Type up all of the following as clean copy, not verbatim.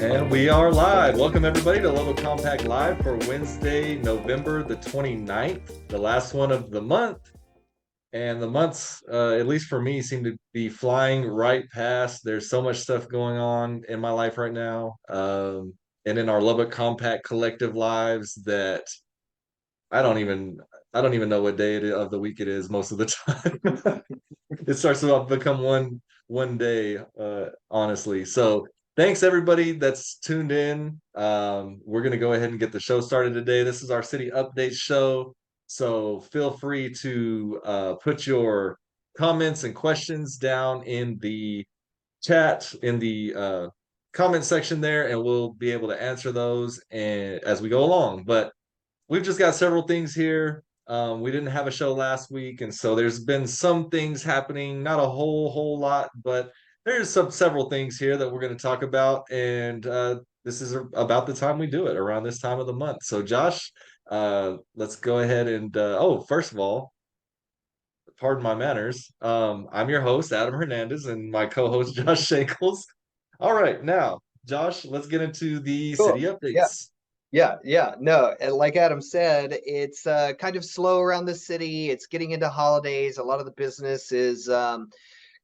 And we are live. Welcome everybody to Lubbock Compact Live for Wednesday, November the 29th, the last one of the month. And the months, at least for me, seem to be flying right past. There's so much stuff going on in my life right now, and in our Lubbock Compact collective lives that I don't even I don't even know what day of the week it is most of the time. It starts to become one day, honestly. So thanks everybody that's tuned in. We're gonna go ahead and get the show started today. This is our city update show. So feel free to put your comments and questions down in the chat in the comment section there, and we'll be able to answer those and as we go along. But we've just got several things here. We didn't have a show last week, and so there's been some things happening, not a whole lot, but there's several things here that we're going to talk about, and this is about the time we do it, around this time of the month. So, Josh, let's go ahead and first of all, pardon my manners. I'm your host, Adam Hernandez, and my co-host, Josh Shankles. All right, now, Josh, let's get into the city Cool. Yeah. updates. Yeah. No, and like Adam said, it's kind of slow around the city. It's getting into holidays. A lot of the business is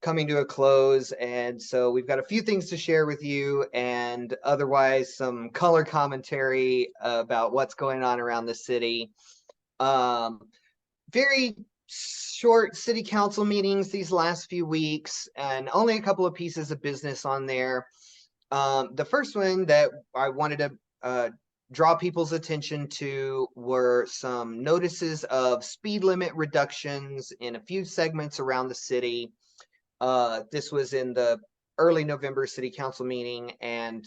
coming to a close, and so we've got a few things to share with you, and otherwise some color commentary about what's going on around the city. Um, Very short city council meetings these last few weeks, and only a couple of pieces of business on there. The first one that I wanted to draw people's attention to were some notices of speed limit reductions in a few segments around the city. This was in the early November city council meeting and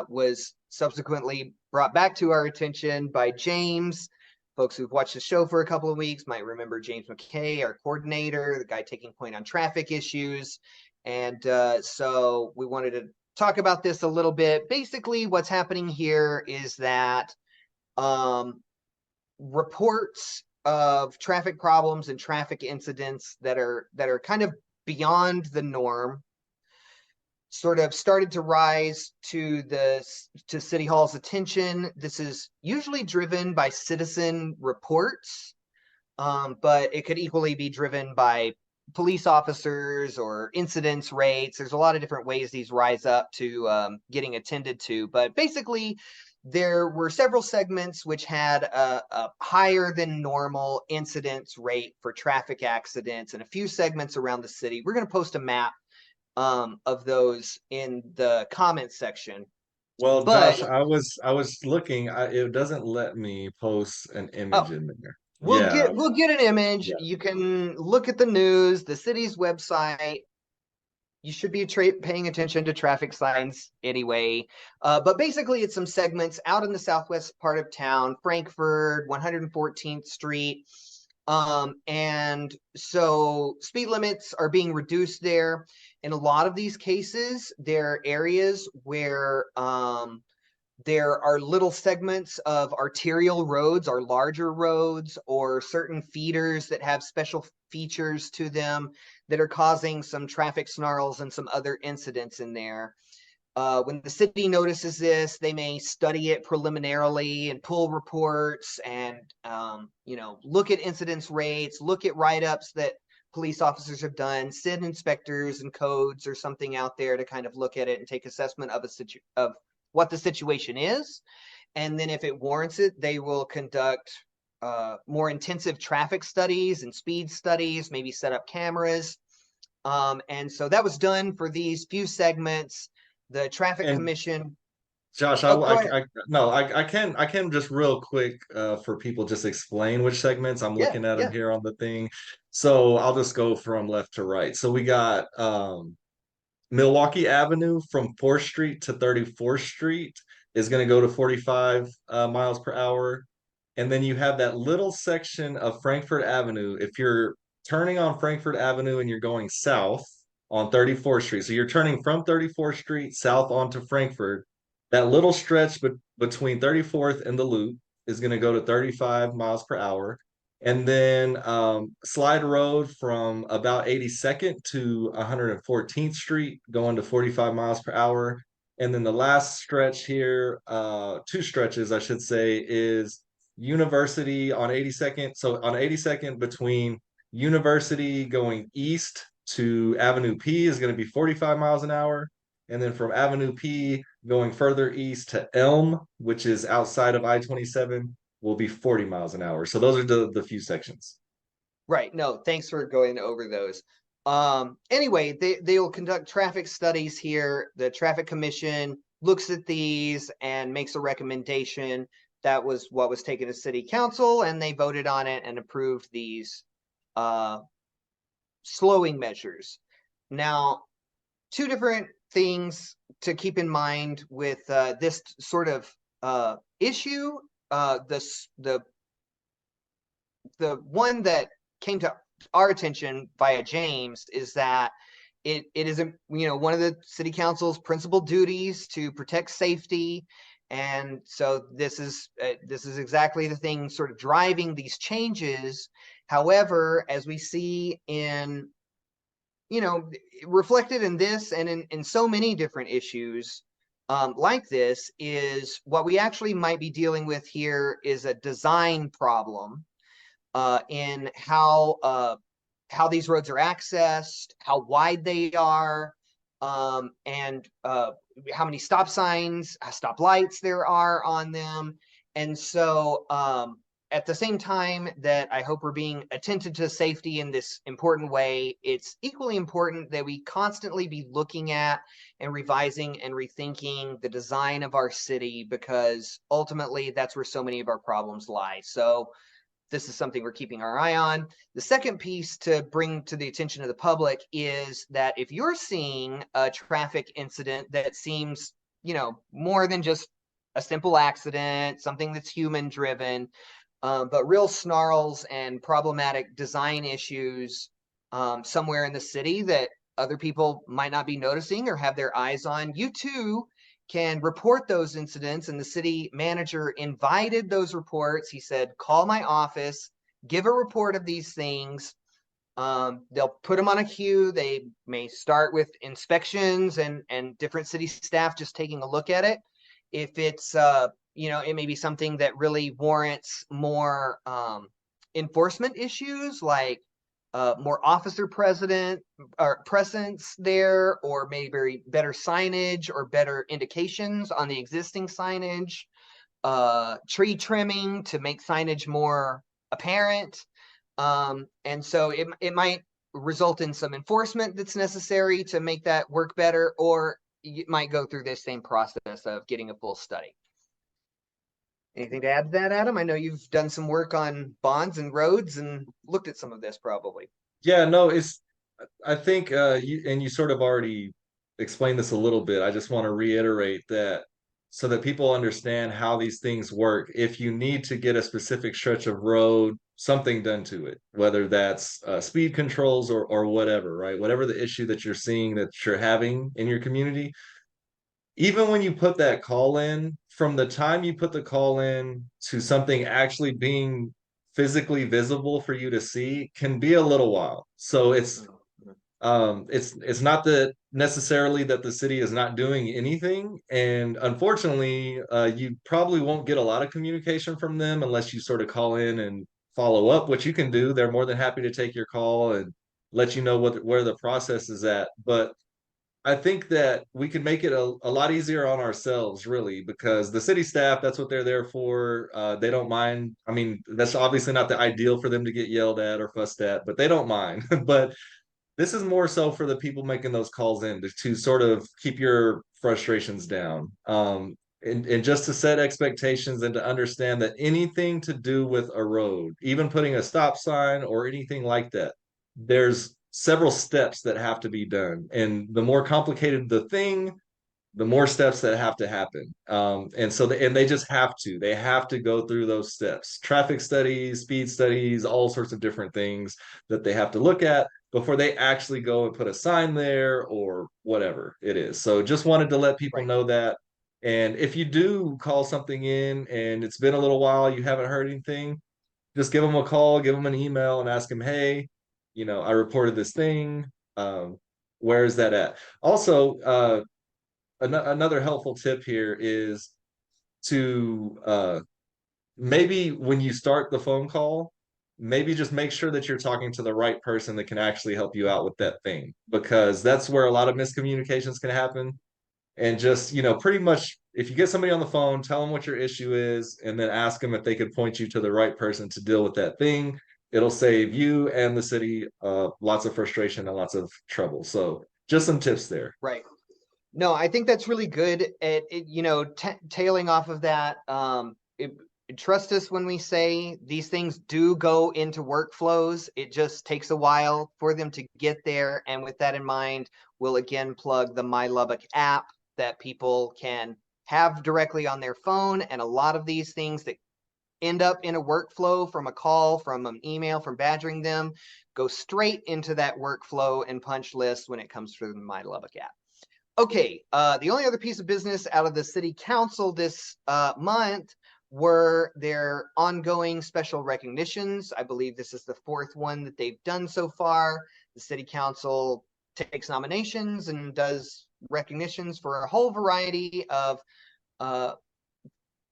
was subsequently brought back to our attention by James. Folks who've watched the show for a couple of weeks might remember James McKay, our coordinator, the guy taking point on traffic issues. And so we wanted to talk about this a little bit. Basically, what's happening here is that reports of traffic problems and traffic incidents that are kind of beyond the norm sort of started to rise to City Hall's attention. This is usually driven by citizen reports, but it could equally be driven by police officers or incidence rates. There's a lot of different ways these rise up to getting attended to, but basically there were several segments which had a higher than normal incidence rate for traffic accidents, and a few segments around the city. We're going to post a map of those in the comments section. Well, But Josh, I was looking. It doesn't let me post an image oh, in there. we'll Yeah, get an image. yeah. You can look at the news, the city's website. You should be paying attention to traffic signs anyway. But basically, it's some segments out in the southwest part of town, Frankfurt, 114th Street. And so speed limits are being reduced there. In a lot of these cases, there are areas where there are little segments of arterial roads or larger roads or certain feeders that have special features to them that are causing some traffic snarls and some other incidents in there. When the city notices this, they may study it preliminarily and pull reports and look at incidence rates, look at write-ups that police officers have done, send inspectors and codes or something out there to kind of look at it and take assessment of what the situation is. And then if it warrants it, they will conduct more intensive traffic studies and speed studies, maybe set up cameras. And so that was done for these few segments. The traffic And commission. Josh, Oh, go ahead. no, I can just real quick for people just explain which segments. I'm Yeah, looking at them yeah. here on the thing. So I'll just go from left to right. So we got Milwaukee Avenue from 4th Street to 34th Street is going to go to 45 miles per hour. And then you have that little section of Frankfurt Avenue. If you're turning on Frankfurt Avenue and you're going south on 34th Street, so you're turning from 34th Street south onto Frankfurt, that little stretch between 34th and the Loop is going to go to 35 miles per hour. And then Slide Road from about 82nd to 114th Street going to 45 miles per hour. And then the last stretch here, two stretches, I should say, is University on 82nd. So on 82nd between University going east to Avenue P is going to be 45 miles an hour. And then from Avenue P going further east to Elm, which is outside of I-27, will be 40 miles an hour. So those are the few sections. Right. No, thanks for going over those. Anyway, they'll conduct traffic studies here. The traffic commission looks at these and makes a recommendation. That was what was taken to city council, and they voted on it and approved these uh, slowing measures. Now, two different things to keep in mind with this sort of issue. The one that came to our attention via James is that it is one of the city council's principal duties to protect safety, and so this is exactly the thing sort of driving these changes. However, as we see in reflected in this and in so many different issues like this, is what we actually might be dealing with here is a design problem in how these roads are accessed, how wide they are, and how many stop signs, stop lights there are on them. And so at the same time that I hope we're being attentive to safety in this important way, it's equally important that we constantly be looking at and revising and rethinking the design of our city, because ultimately that's where so many of our problems lie. So this is something we're keeping our eye on. The second piece to bring to the attention of the public is that if you're seeing a traffic incident that seems, more than just a simple accident, something that's human driven, but real snarls and problematic design issues somewhere in the city that other people might not be noticing or have their eyes on, you too can report those incidents. And the city manager invited those reports. He said, call my office, give a report of these things. They'll put them on a queue. They may start with inspections and different city staff just taking a look at it. If it's, it may be something that really warrants more enforcement issues, like more officer presence there, or maybe better signage or better indications on the existing signage, tree trimming to make signage more apparent. And so it might result in some enforcement that's necessary to make that work better, or it might go through this same process of getting a full study. Anything to add to that, Adam? I know you've done some work on bonds and roads and looked at some of this probably. Yeah, no, I think you sort of already explained this a little bit. I just want to reiterate that so that people understand how these things work. If you need to get a specific stretch of road, something done to it, whether that's speed controls or whatever, right? Whatever the issue that you're seeing that you're having in your community, even when you put that call in, from the time you put the call in to something actually being physically visible for you to see can be a little while. So it's not that necessarily that the city is not doing anything, and unfortunately, you probably won't get a lot of communication from them unless you sort of call in and follow up, which you can do. They're more than happy to take your call and let you know where the process is at. But I think that we can make it a lot easier on ourselves, really, because the city staff, that's what they're there for. They don't mind. I mean, that's obviously not the ideal for them to get yelled at or fussed at, but they don't mind. But this is more so for the people making those calls in to sort of keep your frustrations down. And just to set expectations and to understand that anything to do with a road, even putting a stop sign or anything like that, there's several steps that have to be done. And the more complicated the thing, the more steps that have to happen. And they just they have to go through those steps, traffic studies, speed studies, all sorts of different things that they have to look at before they actually go and put a sign there or whatever it is. So just wanted to let people Right. know that. And if you do call something in and it's been a little while, you haven't heard anything, just give them a call, give them an email and ask them, hey, I reported this thing. Where is that at? Also, another helpful tip here is to maybe when you start the phone call, maybe just make sure that you're talking to the right person that can actually help you out with that thing, because that's where a lot of miscommunications can happen. And just, pretty much if you get somebody on the phone, tell them what your issue is, and then ask them if they could point you to the right person to deal with that thing. It'll save you and the city lots of frustration and lots of trouble. So just some tips there. Right. No, I think that's really good. Tailing off of that, trust us when we say these things do go into workflows. It just takes a while for them to get there. And with that in mind, we'll again plug the My Lubbock app that people can have directly on their phone. And a lot of these things that end up in a workflow from a call, from an email, from badgering them, go straight into that workflow and punch list when it comes through the My Lubbock app. Okay, the only other piece of business out of the city council this month were their ongoing special recognitions. I believe this is the fourth one that they've done so far. The city council takes nominations and does recognitions for a whole variety of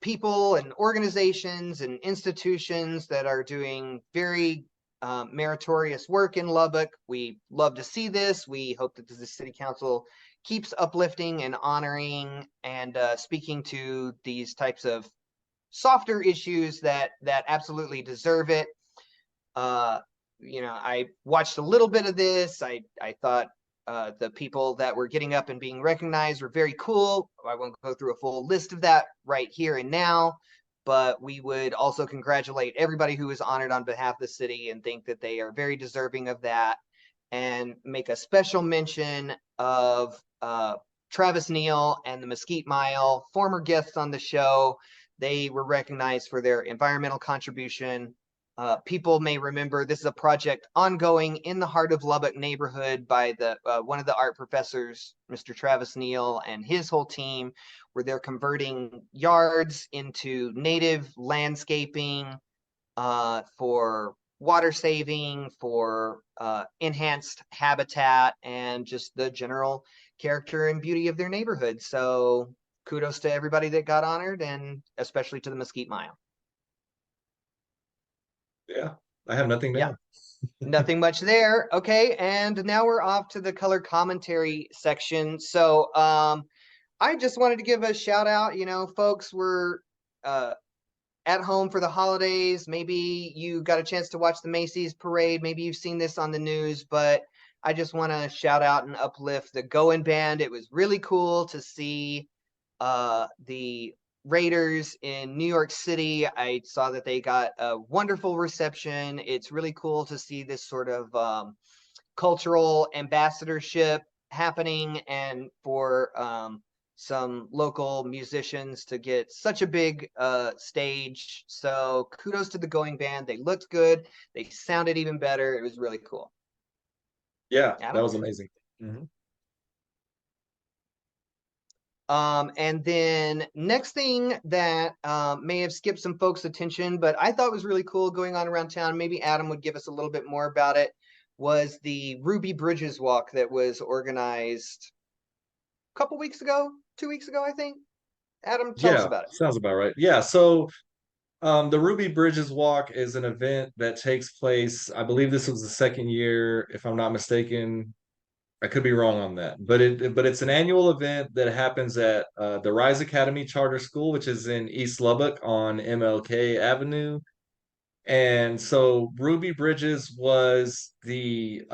people and organizations and institutions that are doing very meritorious work in Lubbock. We love to see this. We hope that the city council keeps uplifting and honoring and speaking to these types of softer issues that absolutely deserve it. I watched a little bit of this. I thought the people that were getting up and being recognized were very cool. I won't go through a full list of that right here and now, but we would also congratulate everybody who was honored on behalf of the city and think that they are very deserving of that, and make a special mention of Travis Neal and the Mesquite Mile, former guests on the show. They were recognized for their environmental contribution. People may remember this is a project ongoing in the heart of Lubbock neighborhood by the one of the art professors, Mr. Travis Neal, and his whole team, where they're converting yards into native landscaping for water saving, for enhanced habitat, and just the general character and beauty of their neighborhood. So kudos to everybody that got honored, and especially to the Mesquite Mile. Yeah, I have nothing Yeah, now. nothing much there. Okay, and now we're off to the color commentary section. So I just wanted to give a shout out. Folks were at home for the holidays. Maybe you got a chance to watch the Macy's parade. Maybe you've seen this on the news, but I just want to shout out and uplift the Going Band. It was really cool to see the Raiders in New York City. I saw that they got a wonderful reception. It's really cool to see this sort of cultural ambassadorship happening, and for some local musicians to get such a big stage. So kudos to the Going Band. They looked good. They sounded even better. It was really cool. Yeah, that Adam? was amazing. Mhm. And then next thing that may have skipped some folks' attention, but I thought was really cool going on around town, maybe Adam would give us a little bit more about it, was the Ruby Bridges walk that was organized a couple weeks ago, 2 weeks ago, I think. Adam, tell us Yeah, about it. sounds about right. Yeah, so the Ruby Bridges Walk is an event that takes place. I believe this was the second year, if I'm not mistaken. I could be wrong on that, but it's an annual event that happens at the Rise Academy Charter School, which is in East Lubbock on MLK Avenue. And so Ruby Bridges was the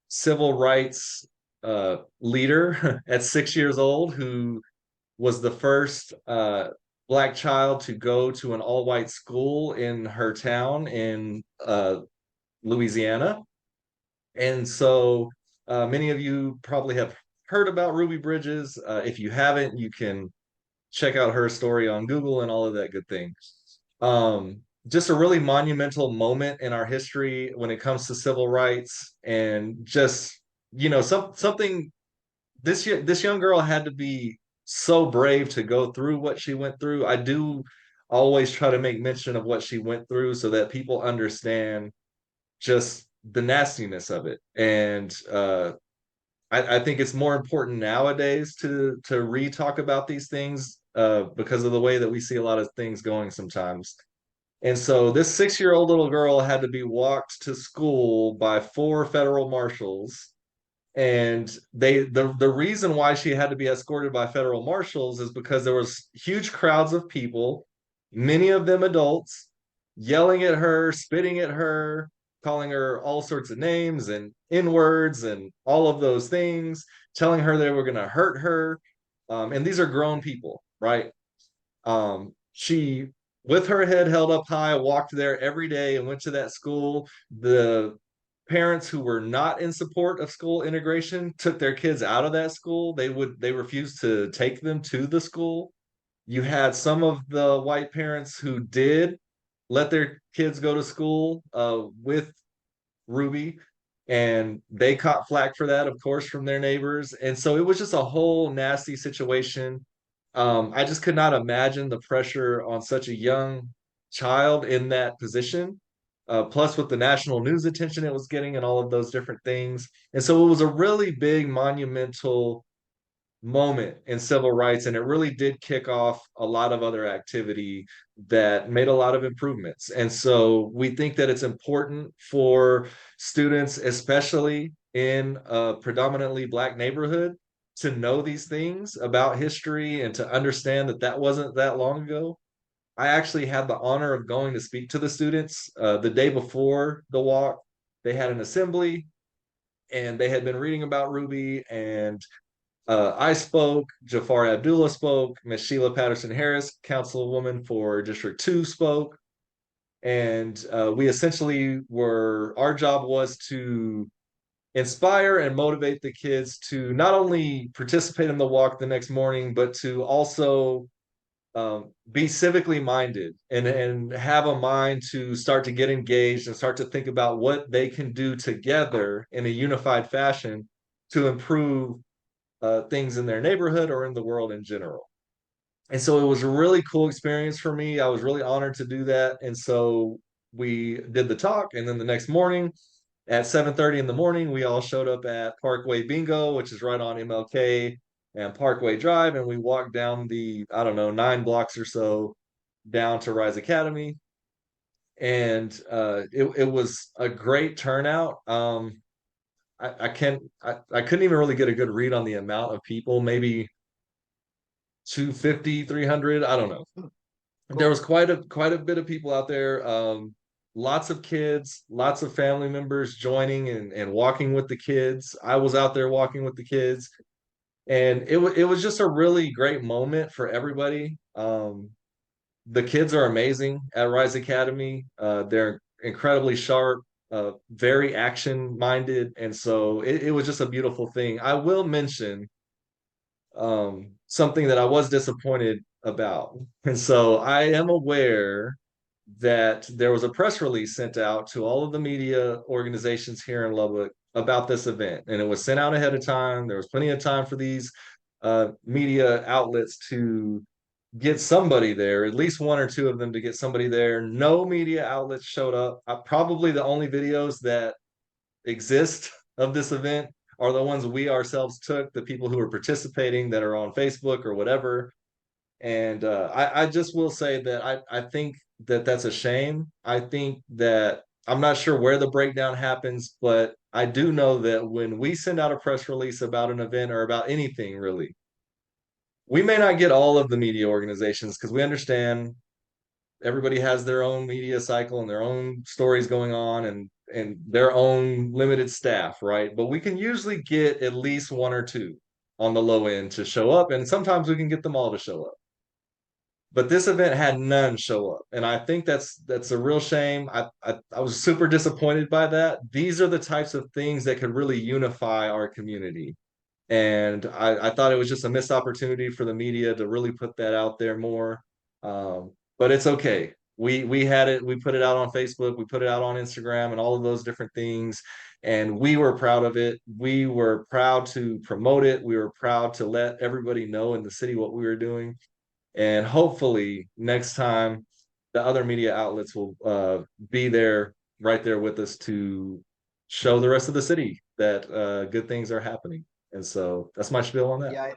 civil rights leader at 6 years old, who was the first Black child to go to an all-white school in her town in Louisiana. And so many of you probably have heard about Ruby Bridges. If you haven't, you can check out her story on Google and all of that good thing. Just a really monumental moment in our history when it comes to civil rights, and just something this young girl had to be so brave to go through what she went through. I do always try to make mention of what she went through so that people understand just the nastiness of it. And I think it's more important nowadays to re-talk about these things because of the way that we see a lot of things going sometimes. And so this 6-year-old little girl had to be walked to school by four federal marshals. And the reason why she had to be escorted by federal marshals is because there was huge crowds of people, many of them adults, yelling at her, spitting at her, calling her all sorts of names and N-words and all of those things, telling her they were going to hurt her. And these are grown people, right? She, with her head held up high, walked there every day and went to that school. The parents who were not in support of school integration took their kids out of that school. They refused to take them to the school. You had some of the white parents who did let their kids go to school with Ruby, and they caught flack for that, of course, from their neighbors. And so it was just a whole nasty situation. I just could not imagine the pressure on such a young child in that position, plus with the national news attention it was getting and all of those different things. And so it was a really big, monumental moment in civil rights, and it really did kick off a lot of other activity that made a lot of improvements. And so we think that it's important for students, especially in a predominantly Black neighborhood, to know these things about history and to understand that that wasn't that long ago. I actually had the honor of going to speak to the students the day before the walk. They had an assembly and they had been reading about Ruby, and I spoke, Jafar Abdullah spoke, Miss Sheila Patterson Harris, councilwoman for District 2, spoke. And we essentially our job was to inspire and motivate the kids to not only participate in the walk the next morning, but to also be civically minded and have a mind to start to get engaged and start to think about what they can do together in a unified fashion to improve things in their neighborhood or in the world in general. And so it was a really cool experience for me. I was really honored to do that. And so we did the talk, and then the next morning at 7:30 in the morning, we all showed up at Parkway Bingo, which is right on MLK and Parkway Drive, and we walked down the, I don't know, 9 blocks or so down to Rise Academy. And it was a great turnout. I couldn't even really get a good read on the amount of people, maybe 250, 300. I don't know. There was Cool. quite a bit of people out there. Lots of kids, lots of family members joining and walking with the kids. I was out there walking with the kids, and it was just a really great moment for everybody. The kids are amazing at Rise Academy. They're incredibly sharp, very action minded, and so it was just a beautiful thing. I will mention something that I was disappointed about. And so I am aware that there was a press release sent out to all of the media organizations here in Lubbock about this event, and it was sent out ahead of time. There was plenty of time for these media outlets to get somebody there, at least one or two of them to get somebody there. No media outlets showed up. Probably the only videos that exist of this event are the ones we ourselves took, the people who are participating that are on Facebook or whatever. And I just will say that I think that that's a shame. I think that I'm not sure where the breakdown happens, but I do know that when we send out a press release about an event or about anything really, we may not get all of the media organizations because we understand everybody has their own media cycle and their own stories going on and their own limited staff, right? But we can usually get at least one or two on the low end to show up, and sometimes we can get them all to show up. But this event had none show up, and I think that's a real shame. I was super disappointed by that. These are the types of things that could really unify our community, and I thought it was just a missed opportunity for the media to really put that out there more. But it's okay. We had it. We put it out on Facebook. We put it out on Instagram, and all of those different things. And we were proud of it. We were proud to promote it. We were proud to let everybody know in the city what we were doing. And hopefully next time the other media outlets will be there, right there with us to show the rest of the city that good things are happening. And so that's my spiel on that. Yeah,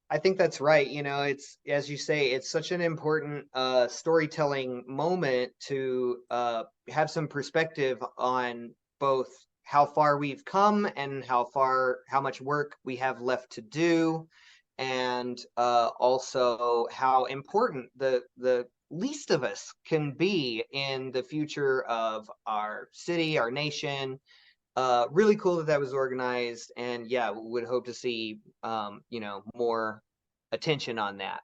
I think that's right. It's as you say, it's such an important storytelling moment to have some perspective on both how far we've come and how much work we have left to do, and also how important the least of us can be in the future of our city, our nation. Really cool that that was organized, and yeah, we would hope to see more attention on that.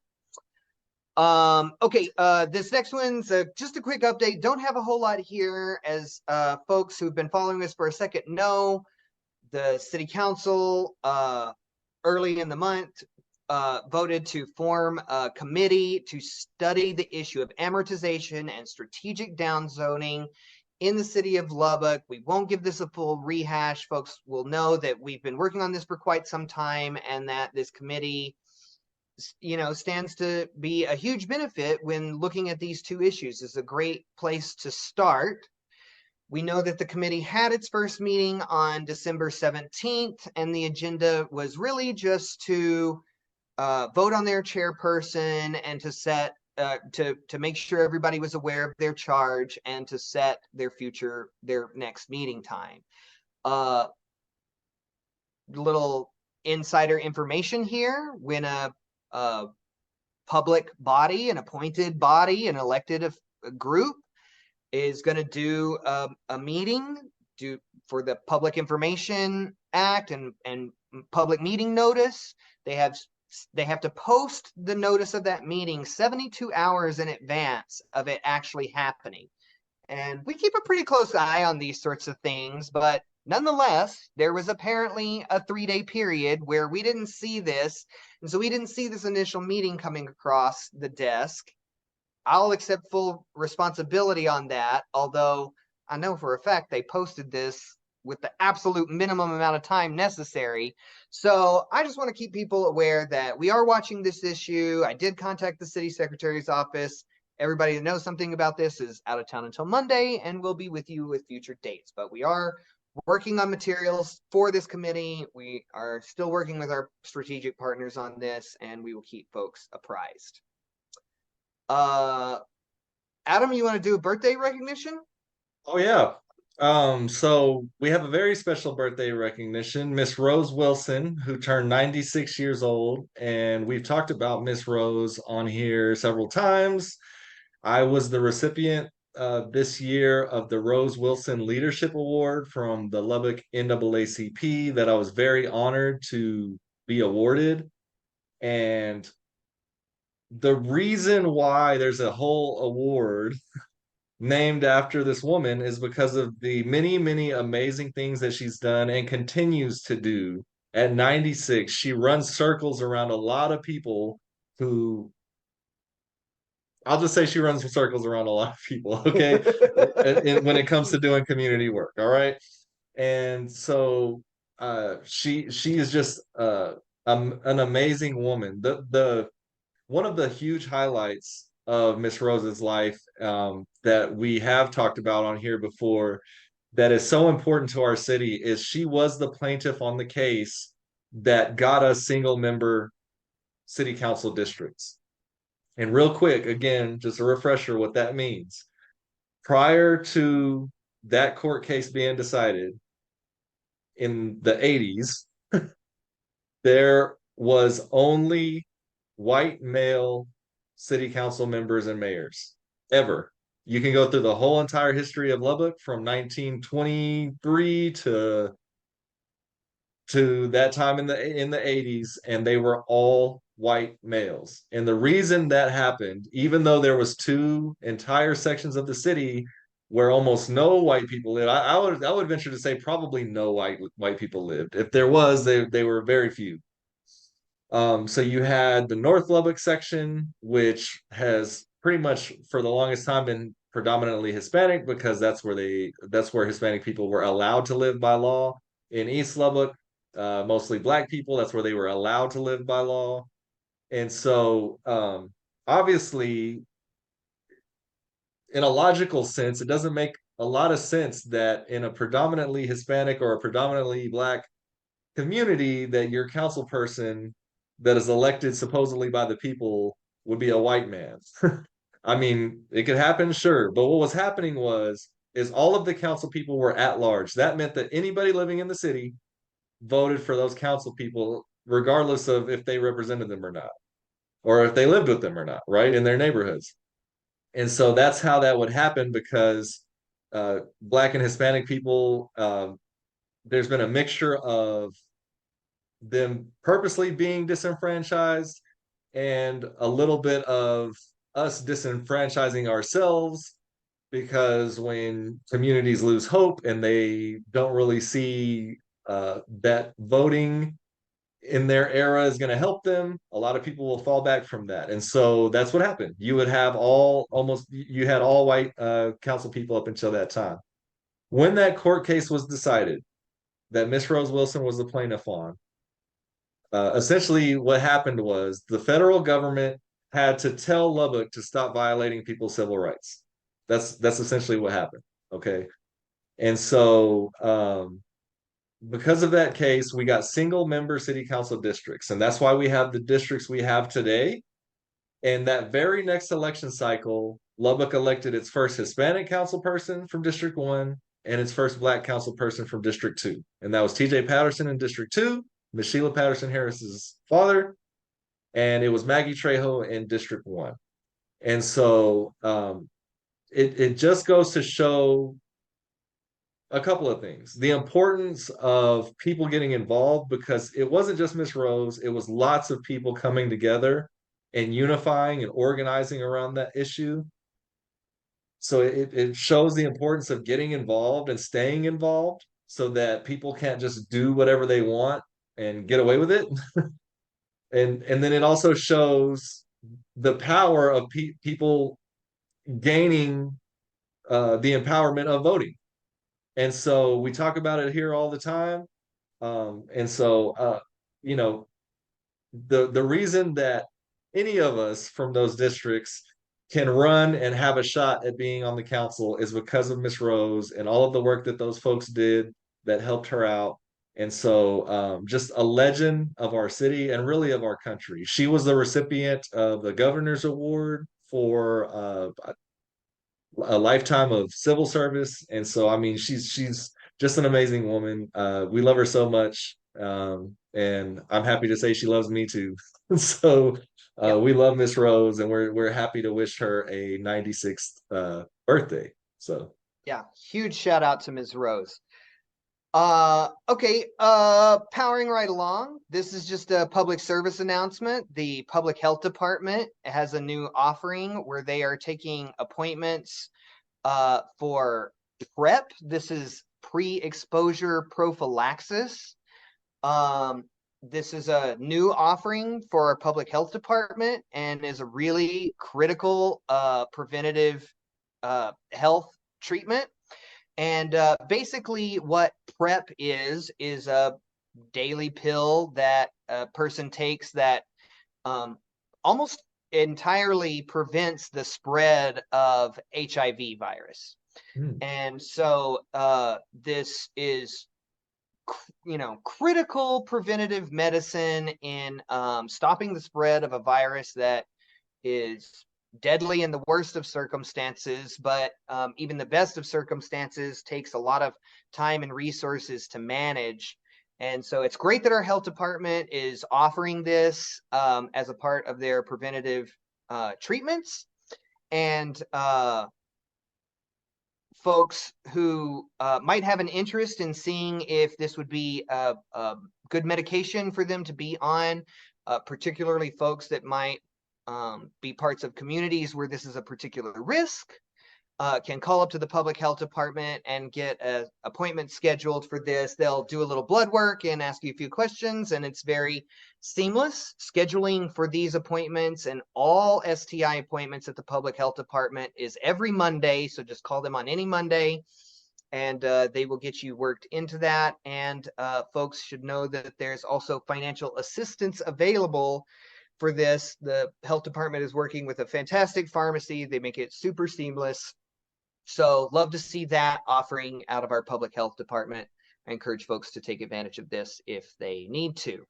Okay, this next one's just a quick update. Don't have a whole lot here, as folks who've been following us for a second know. The city council early in the month voted to form a committee to study the issue of amortization and strategic downzoning in the city of Lubbock. We won't give this a full rehash. Folks will know that we've been working on this for quite some time, and that this committee stands to be a huge benefit when looking at these two issues. Is a great place to start. We know that the committee had its first meeting on December 17th, and the agenda was really just to vote on their chairperson and to set to make sure everybody was aware of their charge and to set their next meeting time. Little insider information here: when a public body, an appointed body, an elected group is going to do a meeting for the Public Information Act and public meeting notice. They have to post the notice of that meeting 72 hours in advance of it actually happening. And we keep a pretty close eye on these sorts of things, but nonetheless, there was apparently a 3-day period where we didn't see this. And so we didn't see this initial meeting coming across the desk. I'll accept full responsibility on that, although I know for a fact they posted this with the absolute minimum amount of time necessary. So I just want to keep people aware that we are watching this issue. I did contact the city secretary's office. Everybody that knows something about this is out of town until Monday, and we'll be with you with future dates. But we are working on materials for this committee. We are still working with our strategic partners on this, and we will keep folks apprised. Adam, you want to do a birthday recognition? Oh yeah. So we have a very special birthday recognition, Miss Rose Wilson, who turned 96 years old, and we've talked about Miss Rose on here several times. I was the recipient this year of the Rose Wilson Leadership Award from the Lubbock NAACP that I was very honored to be awarded. And the reason why there's a whole award named after this woman is because of the many, many amazing things that she's done and continues to do. At 96, she runs circles around a lot of people who, I'll just say she runs circles around a lot of people, okay? When it comes to doing community work, all right? And so she is just an amazing woman. The one of the huge highlights of Miss Rose's life that we have talked about on here before that is so important to our city is she was the plaintiff on the case that got us single member city council districts. And real quick, again, just a refresher what that means. Prior to that court case being decided in the 80s, there was only white male city council members and mayors ever. You can go through the whole entire history of Lubbock from 1923 to that time in the 80s, and they were all white males. And the reason that happened, even though there was two entire sections of the city where almost no white people lived, I would venture to say probably no white people lived. If there was, they were very few. So you had the North Lubbock section, which has pretty much for the longest time been predominantly Hispanic because that's where Hispanic people were allowed to live by law. In East Lubbock, mostly Black people, that's where they were allowed to live by law. And so obviously, in a logical sense, it doesn't make a lot of sense that in a predominantly Hispanic or a predominantly Black community that your council person that is elected supposedly by the people would be a white man. I mean, it could happen, sure, but what was happening was is all of the council people were at large. That meant that anybody living in the city voted for those council people, regardless of if they represented them or not, or if they lived with them or not, right, in their neighborhoods. And so that's how that would happen because Black and Hispanic people, there's been a mixture of them purposely being disenfranchised and a little bit of us disenfranchising ourselves because when communities lose hope and they don't really see that voting in their era is going to help them, a lot of people will fall back from that. And so that's what happened. You would have you had all white council people up until that time. When that court case was decided that Miss Rose Wilson was the plaintiff on, essentially what happened was the federal government had to tell Lubbock to stop violating people's civil rights. That's essentially what happened. Okay. And so because of that case, we got single member city council districts. And that's why we have the districts we have today. And that very next election cycle, Lubbock elected its first Hispanic council person from District 1 and its first Black council person from District 2. And that was TJ Patterson in District 2, Miss Sheila Patterson Harris's father, and it was Maggie Trejo in District 1. And so it just goes to show a couple of things. The importance of people getting involved because it wasn't just Miss Rose, it was lots of people coming together and unifying and organizing around that issue. So it shows the importance of getting involved and staying involved so that people can't just do whatever they want and get away with it. And then it also shows the power of people gaining the empowerment of voting. And so we talk about it here all the time. And so you know, the reason that any of us from those districts can run and have a shot at being on the council is because of Miss Rose and all of the work that those folks did that helped her out. And so just a legend of our city and really of our country. She was the recipient of the governor's award for a lifetime of civil service. And so, I mean, she's just an amazing woman. We love her so much, and I'm happy to say she loves me too. So Yep. we love Miss Rose, and we're happy to wish her a 96th birthday. So Yeah. Huge shout out to Ms. Rose. Okay, powering right along. This is just a public service announcement. The Public Health Department has a new offering where they are taking appointments for PrEP. This is pre-exposure prophylaxis. This is a new offering for our Public Health Department and is a really critical preventative health treatment. And basically, what PrEP is a daily pill that a person takes that almost entirely prevents the spread of HIV virus. And so this is, critical preventative medicine in stopping the spread of a virus that is deadly in the worst of circumstances, but even the best of circumstances takes a lot of time and resources to manage. And so it's great that our health department is offering this as a part of their preventative treatments. And folks who might have an interest in seeing if this would be a good medication for them to be on, particularly folks that might be parts of communities where this is a particular risk, can call up to the public health department and get an appointment scheduled for this. They'll do a little blood work and ask you a few questions, and it's very seamless. Scheduling for these appointments and all STI appointments at the public health department is every Monday, so just call them on any Monday, and they will get you worked into that. And folks should know that there's also financial assistance available for this. The health department is working with a fantastic pharmacy. They make it super seamless. So love to see that offering out of our public health department I encourage folks to take advantage of this if they need to.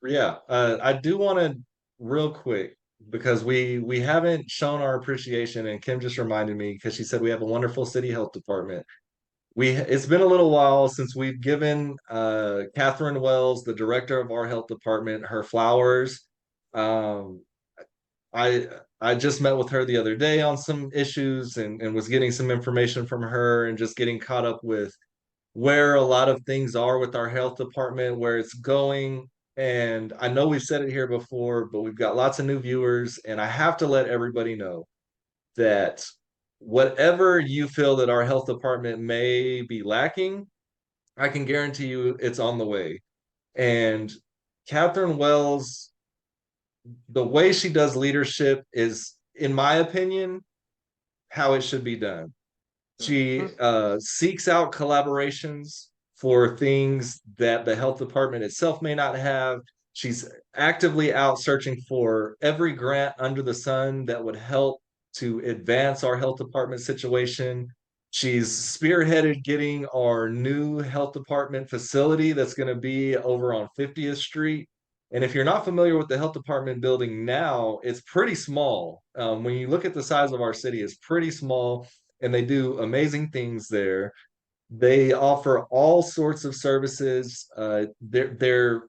Yeah, I do want to real quick because we haven't shown our appreciation, and Kim just reminded me because she said we have a wonderful city health department. It's been a little while since we've given Catherine Wells, the director of our health department, her flowers. Um, I just met with her the other day on some issues and was getting some information from her and just getting caught up with where a lot of things are with our health department, where it's going. And I know we've said it here before, but we've got lots of new viewers, and I have to let everybody know that whatever you feel that our health department may be lacking, I can guarantee you it's on the way. And Catherine Wells, the way she does leadership is, in my opinion, how it should be done. She Mhm. seeks out collaborations for things that the health department itself may not have. She's actively out searching for every grant under the sun that would help to advance our health department situation. She's spearheaded getting our new health department facility that's going to be over on 50th Street. And if you're not familiar with the health department building now, it's pretty small. When you look at the size of our city, it's pretty small, and they do amazing things there. They offer all sorts of services. They're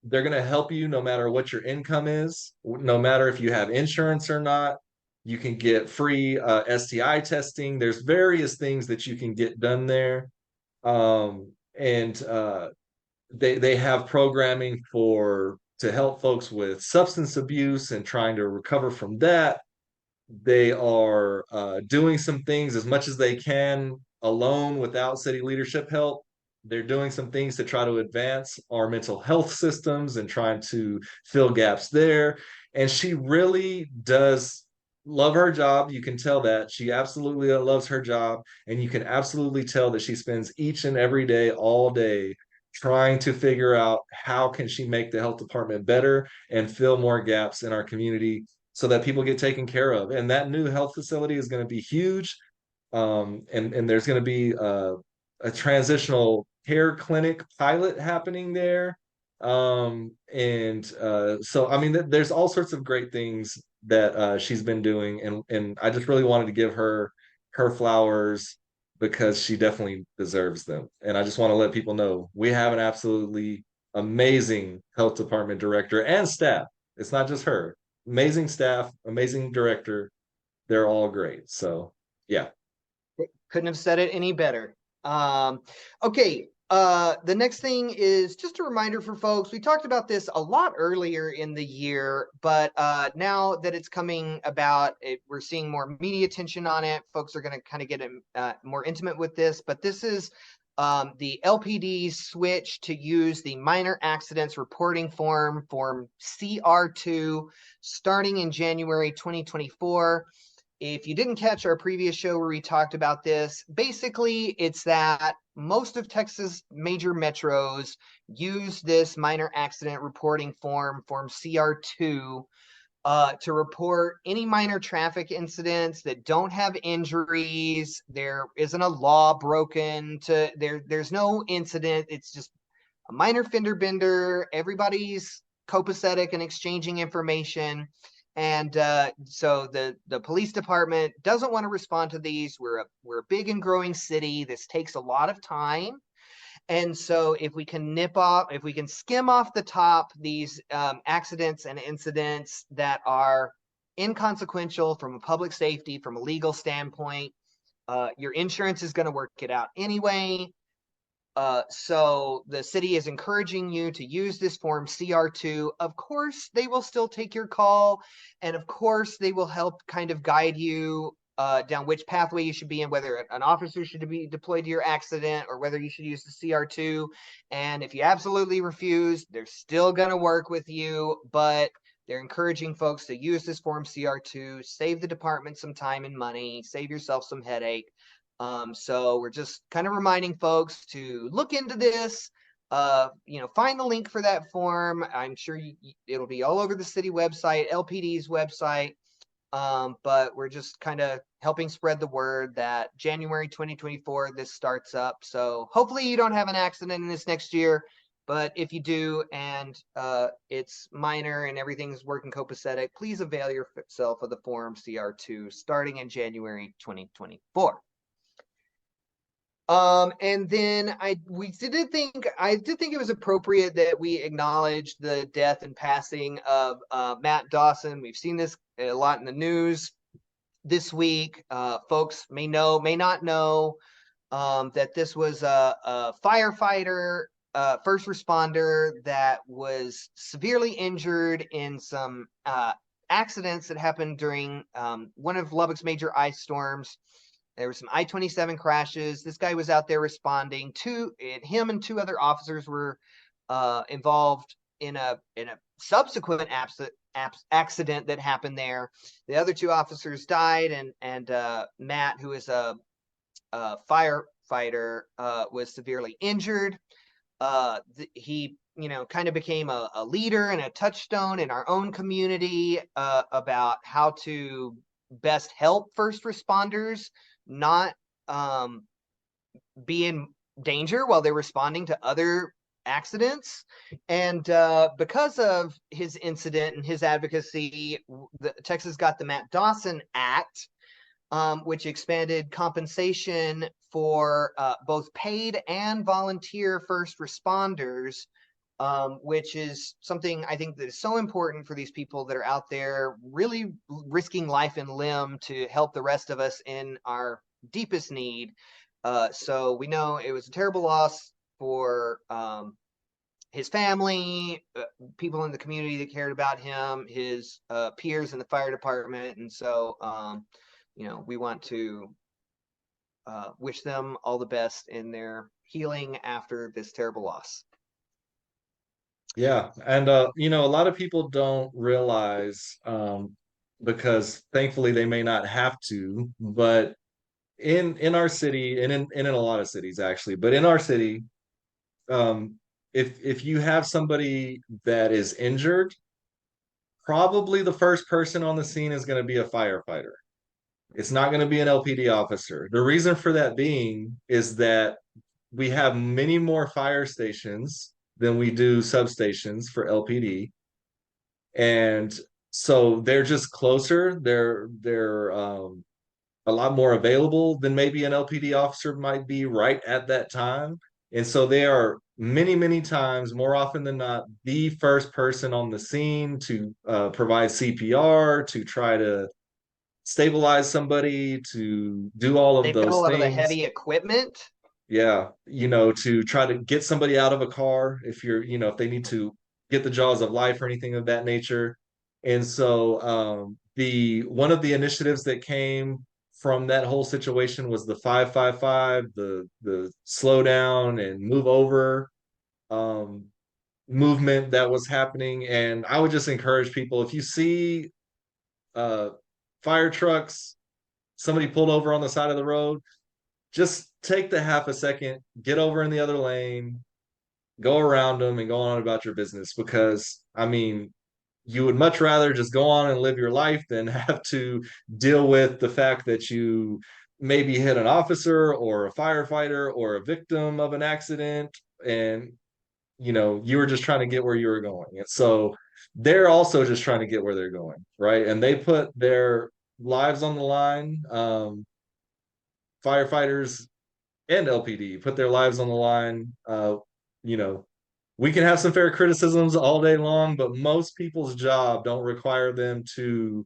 going to help you no matter what your income is, no matter if you have insurance or not. You can get free STI testing. There's various things that you can get done there. And they have programming for to help folks with substance abuse and trying to recover from that. They are doing some things as much as they can alone without city leadership help. They're doing some things to try to advance our mental health systems and trying to fill gaps there. And she really does love her job. You can tell that she absolutely loves her job. And you can absolutely tell that she spends each and every day, all day, trying to figure out how can she make the health department better and fill more gaps in our community so that people get taken care of. And that new health facility is going to be huge. And there's going to be a transitional care clinic pilot happening there. So, I mean, there's all sorts of great things that she's been doing. And I just really wanted to give her flowers because she definitely deserves them. And I just want to let people know we have an absolutely amazing health department director and staff. It's not just her, amazing staff, amazing director. They're all great. So yeah. Couldn't have said it any better. Okay, the next thing is just a reminder for folks. We talked about this a lot earlier in the year, but now that it's coming about, we're seeing more media attention on it. Folks are going to kind of get more intimate with this, but this is the LPD's switch to use the minor accidents reporting form CR2 starting in January 2024. If you didn't catch our previous show where we talked about this, basically it's that most of Texas major metros use this minor accident reporting form CR2, to report any minor traffic incidents that don't have injuries. There isn't a law broken. There's no incident. It's just a minor fender bender. Everybody's copacetic and exchanging information. And so the police department doesn't want to respond to these. We're a big and growing city. This takes a lot of time. And so if we can skim off the top these accidents and incidents that are inconsequential from a public safety, from a legal standpoint, your insurance is going to work it out anyway. So the city is encouraging you to use this form CR2. Of course, they will still take your call. And of course, they will help kind of guide you down which pathway you should be in, whether an officer should be deployed to your accident or whether you should use the CR2. And if you absolutely refuse, they're still going to work with you. But they're encouraging folks to use this form CR2, save the department some time and money, save yourself some headache. So we're just kind of reminding folks to look into this, find the link for that form. I'm sure it'll be all over the city website, LPD's website. But we're just kind of helping spread the word that January 2024 this starts up. So hopefully you don't have an accident in this next year. But if you do, and it's minor and everything's working copacetic, please avail yourself of the Forum CR2 starting in January 2024. And then I did think it was appropriate that we acknowledge the death and passing of Matt Dawson. We've seen this a lot in the news this week. Folks may know, may not know that this was a firefighter, first responder that was severely injured in some accidents that happened during one of Lubbock's major ice storms. There were some I-27 crashes. This guy was out there responding to it. Him and two other officers were involved in a subsequent accident that happened there. The other two officers died, and Matt, who is a firefighter, was severely injured. He, kind of became a leader and a touchstone in our own community about how to best help first responders not be in danger while they're responding to other accidents. And because of his incident and his advocacy, Texas got the Matt Dawson Act, which expanded compensation for both paid and volunteer first responders, which is something I think that is so important for these people that are out there really risking life and limb to help the rest of us in our deepest need. So we know it was a terrible loss for his family, people in the community that cared about him, his peers in the fire department. And so, we want to wish them all the best in their healing after this terrible loss. Yeah, and a lot of people don't realize, because thankfully they may not have to, but in our city, and in a lot of cities actually, but in our city, if you have somebody that is injured, probably the first person on the scene is going to be a firefighter. It's not going to be an LPD officer. The reason for that being is that we have many more fire stations than we do substations for LPD. And so they're just closer. They're a lot more available than maybe an LPD officer might be right at that time. And so they are many, many times, more often than not, the first person on the scene to provide CPR, to try to stabilize somebody, to do all of They've got a those lot of the things. heavy equipment. Yeah, to try to get somebody out of a car if if they need to get the jaws of life or anything of that nature. And so the one of the initiatives that came from that whole situation was the 555, the slow down and move over um movement that was happening. And I would just encourage people, if you see uh fire trucks, somebody pulled over on the side of the road, just take the half a second, get over in the other lane, go around them and go on about your business. Because I mean, you would much rather just go on and live your life than have to deal with the fact that you maybe hit an officer or a firefighter or a victim of an accident, and you were just trying to get where you were going. And so they're also just trying to get where they're going, right? And they put their lives on the line. Firefighters and LPD put their lives on the line. You know, we can have some fair criticisms all day long, but most people's job don't require them to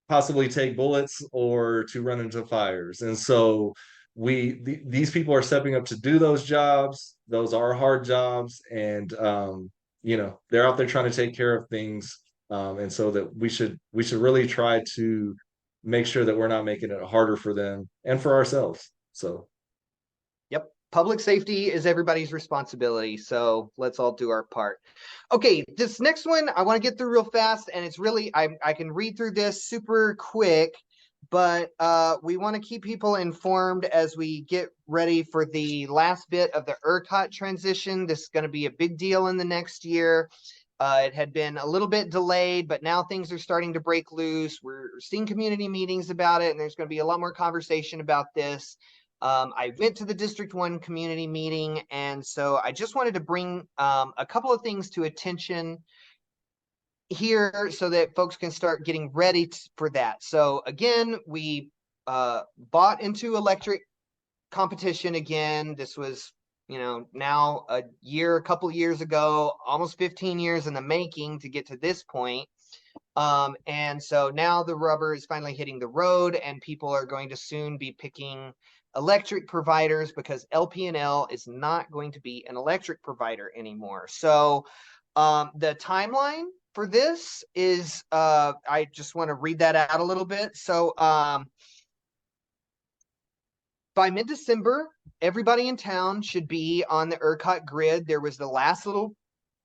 possibly take bullets or to run into fires. And so these people are stepping up to do those jobs. Those are hard jobs, and they're out there trying to take care of things. And so that we should really try to make sure that we're not making it harder for them and for ourselves. So Yep. Public safety is everybody's responsibility. So let's all do our part. Okay, this next one I want to get through real fast, and it's really I can read through this super quick, but we want to keep people informed as we get ready for the last bit of the ERCOT transition. This is going to be a big deal in the next year. It had been a little bit delayed, but now things are starting to break loose. We're seeing community meetings about it, and there's going to be a lot more conversation about this. I went to the District 1 community meeting, and so I just wanted to bring a couple of things to attention here so that folks can start getting ready for that. So again, we bought into electric competition again. This was, now a couple years ago, almost 15 years in the making to get to this point. And so now the rubber is finally hitting the road, and people are going to soon be picking electric providers because LP&L is not going to be an electric provider anymore. So the timeline for this is, I just want to read that out a little bit. So by mid-December, everybody in town should be on the ERCOT grid. There was the last little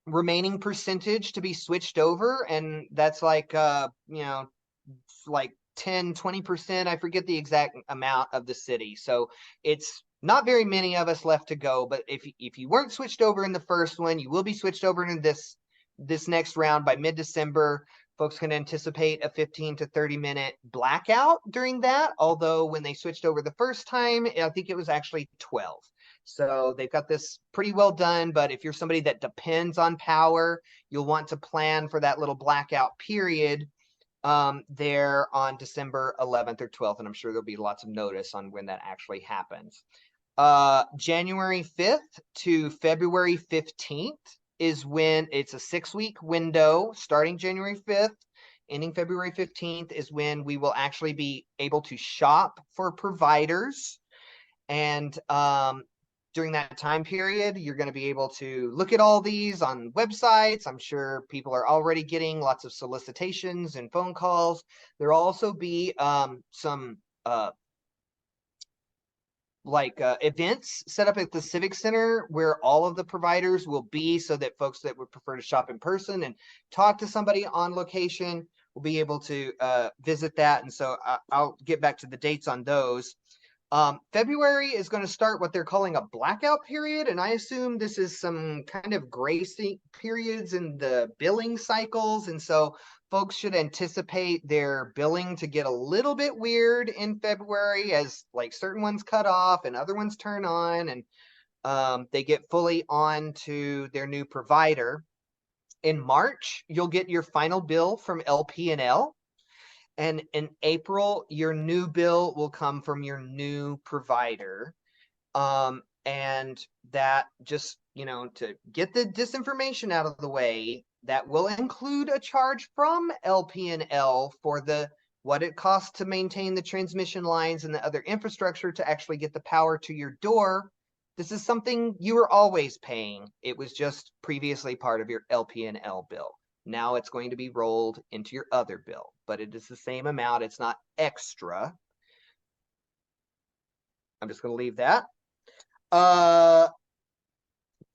remaining percentage to be switched over, and that's like like 10-20%. I forget the exact amount of the city. So it's not very many of us left to go, but if you weren't switched over in the first one, you will be switched over in this next round by mid-December. Folks can anticipate a 15 to 30-minute blackout during that, although when they switched over the first time, I think it was actually 12. So they've got this pretty well done, but if you're somebody that depends on power, you'll want to plan for that little blackout period there on December 11th or 12th, and I'm sure there'll be lots of notice on when that actually happens. January 5th to February 15th is when it's a 6-week window. Starting January 5th, ending February 15th is when we will actually be able to shop for providers. And during that time period, you're going to be able to look at all these on websites. I'm sure people are already getting lots of solicitations and phone calls. There'll also be some events set up at the Civic Center where all of the providers will be, so that folks that would prefer to shop in person and talk to somebody on location will be able to visit that. And so I'll get back to the dates on those. February is going to start what they're calling a blackout period, and I assume this is some kind of grace periods in the billing cycles, and so folks should anticipate their billing to get a little bit weird in February as like certain ones cut off and other ones turn on, and they get fully on to their new provider. In March, you'll get your final bill from LP&L. And in April, your new bill will come from your new provider. And that just, to get the disinformation out of the way, that will include a charge from LP&L for what it costs to maintain the transmission lines and the other infrastructure to actually get the power to your door. This is something you were always paying. It was just previously part of your LP&L bill. Now it's going to be rolled into your other bill, but it is the same amount. It's not extra. I'm just going to leave that.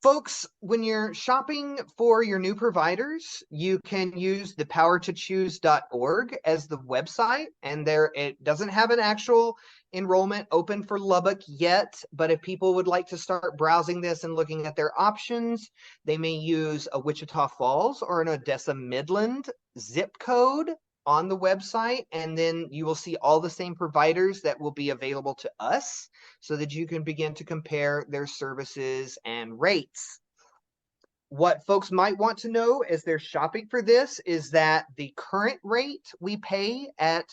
Folks, when you're shopping for your new providers, you can use the powertochoose.org as the website, and it doesn't have an actual enrollment open for Lubbock yet, but if people would like to start browsing this and looking at their options, they may use a Wichita Falls or an Odessa Midland zip code on the website, and then you will see all the same providers that will be available to us so that you can begin to compare their services and rates. What folks might want to know as they're shopping for this is that the current rate we pay at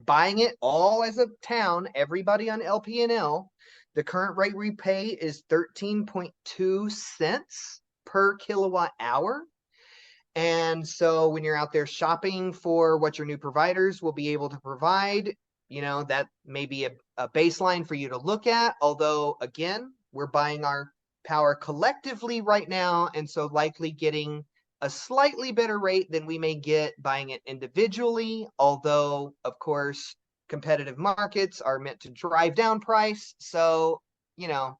buying it all as a town, everybody on LP&L, the current rate we pay is 13.2 cents per kilowatt hour. And so when you're out there shopping for what your new providers will be able to provide, that may be a baseline for you to look at. Although, again, we're buying our power collectively right now, and so likely getting a slightly better rate than we may get buying it individually. Although, of course, competitive markets are meant to drive down price. So,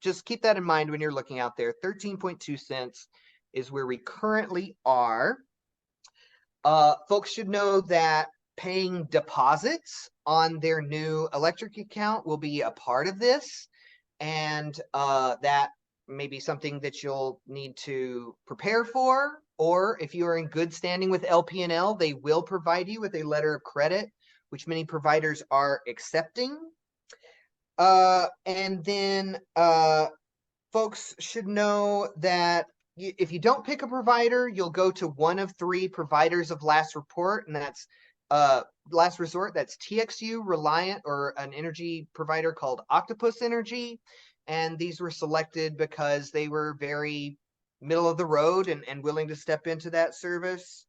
just keep that in mind when you're looking out there. 13.2 cents is where we currently are. Folks should know that paying deposits on their new electric account will be a part of this, and that may be something that you'll need to prepare for, or if you are in good standing with LP&L, they will provide you with a letter of credit, which many providers are accepting. And then folks should know that if you don't pick a provider, you'll go to one of three providers of last report, and that's last resort. That's TXU, Reliant, or an energy provider called Octopus Energy. And these were selected because they were very middle of the road and willing to step into that service.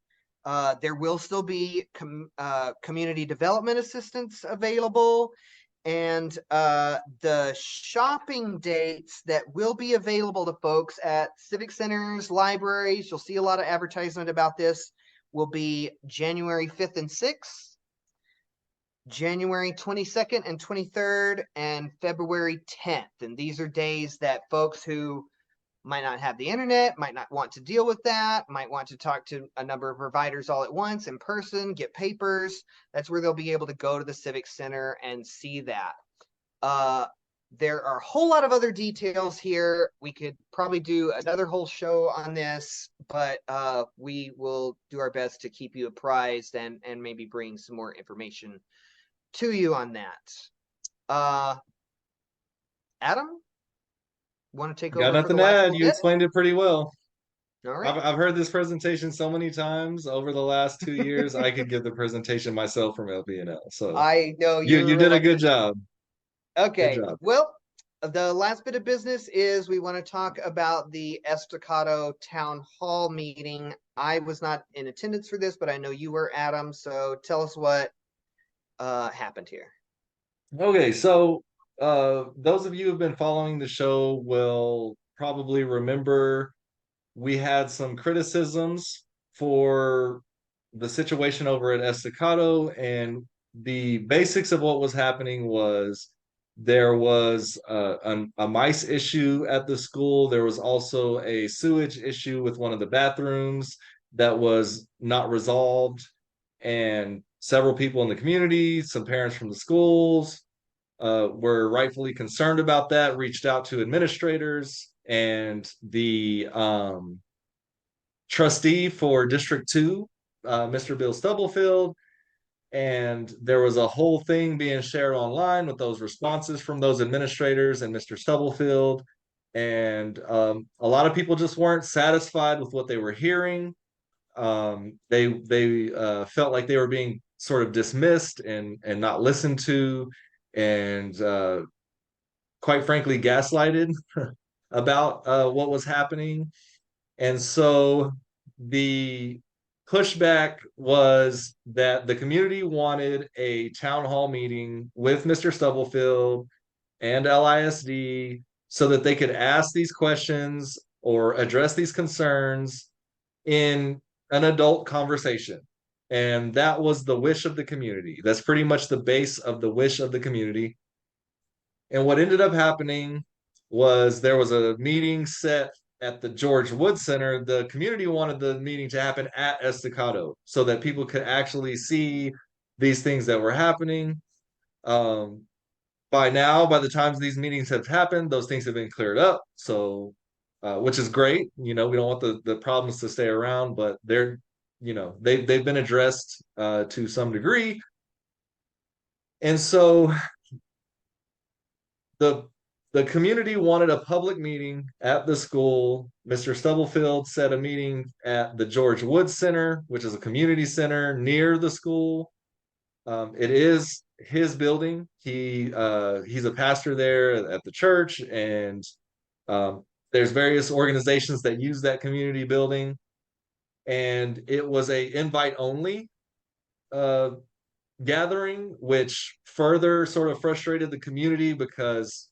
There will still be community development assistance available. And the shopping dates that will be available to folks at civic centers, libraries, you'll see a lot of advertisement about this, will be January 5th and 6th, January 22nd and 23rd, and February 10th. And these are days that folks who might not have the internet, might not want to deal with that, might want to talk to a number of providers all at once in person, get papers. That's where they'll be able to go to the Civic Center and see that. There are a whole lot of other details here. We could probably do another whole show on this, but we will do our best to keep you apprised and maybe bring some more information to you on that. Adam, want to take Got over for nothing the to last add. little You bit? explained it pretty well. All right. I've heard this presentation so many times over the last 2 years. I could give the presentation myself from LP&L. So I know you you're did a like good the job. Good okay. job. Well, the last bit of business is we want to talk about the Estacado Town Hall meeting. I was not in attendance for this, but I know you were, Adam. So tell us what happened here. Okay, so those of you who've been following the show will probably remember we had some criticisms for the situation over at Estacado, and the basics of what was happening was there was a mice issue at the school. There was also a sewage issue with one of the bathrooms that was not resolved, and several people in the community, some parents from the schools, were rightfully concerned about that, reached out to administrators, and the trustee for District 2, Mr. Bill Stubblefield. And there was a whole thing being shared online with those responses from those administrators and Mr. Stubblefield. And a lot of people just weren't satisfied with what they were hearing. They felt like they were being sort of dismissed and not listened to, and quite frankly gaslighted about what was happening. And so the pushback was that the community wanted a town hall meeting with Mr. Stubblefield and LISD so that they could ask these questions or address these concerns in an adult conversation. And that was the wish of the community. That's pretty much the base of the wish of the community. And what ended up happening was there was a meeting set at the George Wood Center. The community wanted the meeting to happen at Estacado so that people could actually see these things that were happening. Um, by now, by the times these meetings have happened, those things have been cleared up. So, which is great. You know, we don't want the problems to stay around, but they're, they've been addressed to some degree. And so the the community wanted a public meeting at the school. Mr. Stubblefield set a meeting at the George Woods Center, which is a community center near the school. It is his building. He's a pastor there at the church, and there's various organizations that use that community building. And it was a invite only uh, gathering, which further sort of frustrated the community because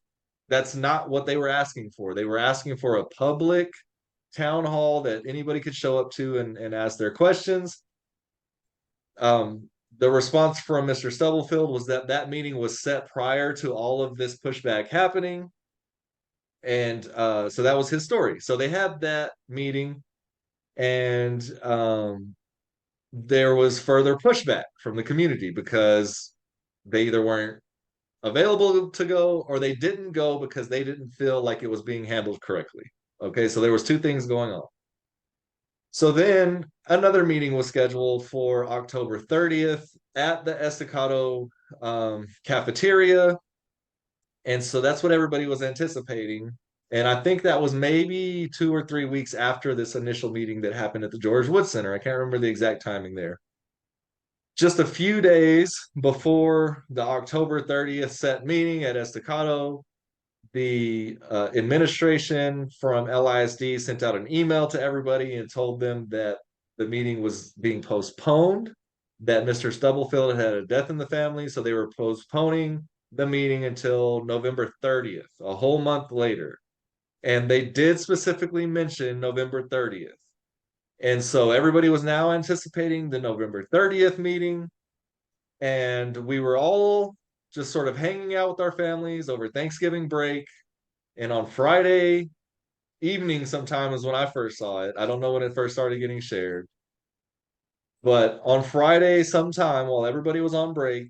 that's not what they were asking for. They were asking for a public town hall that anybody could show up to and ask their questions. The response from Mr. Stubblefield was that that meeting was set prior to all of this pushback happening. And so that was his story. So they had that meeting, and there was further pushback from the community because they either weren't available to go or they didn't go because they didn't feel like it was being handled correctly. Okay, so there was two things going on. So then another meeting was scheduled for October 30th at the Estacado cafeteria. And so that's what everybody was anticipating. And I think that was maybe 2 or 3 weeks after this initial meeting that happened at the George Wood Center. I can't remember the exact timing there. Just a few days before the October 30th set meeting at Estacado, the administration from LISD sent out an email to everybody and told them that the meeting was being postponed, that Mr. Stubblefield had a death in the family, so they were postponing the meeting until November 30th, a whole month later. And they did specifically mention November 30th. And so everybody was now anticipating the November 30th meeting. And we were all just sort of hanging out with our families over Thanksgiving break. And on Friday evening, sometime is when I first saw it. I don't know when it first started getting shared. But on Friday, sometime while everybody was on break,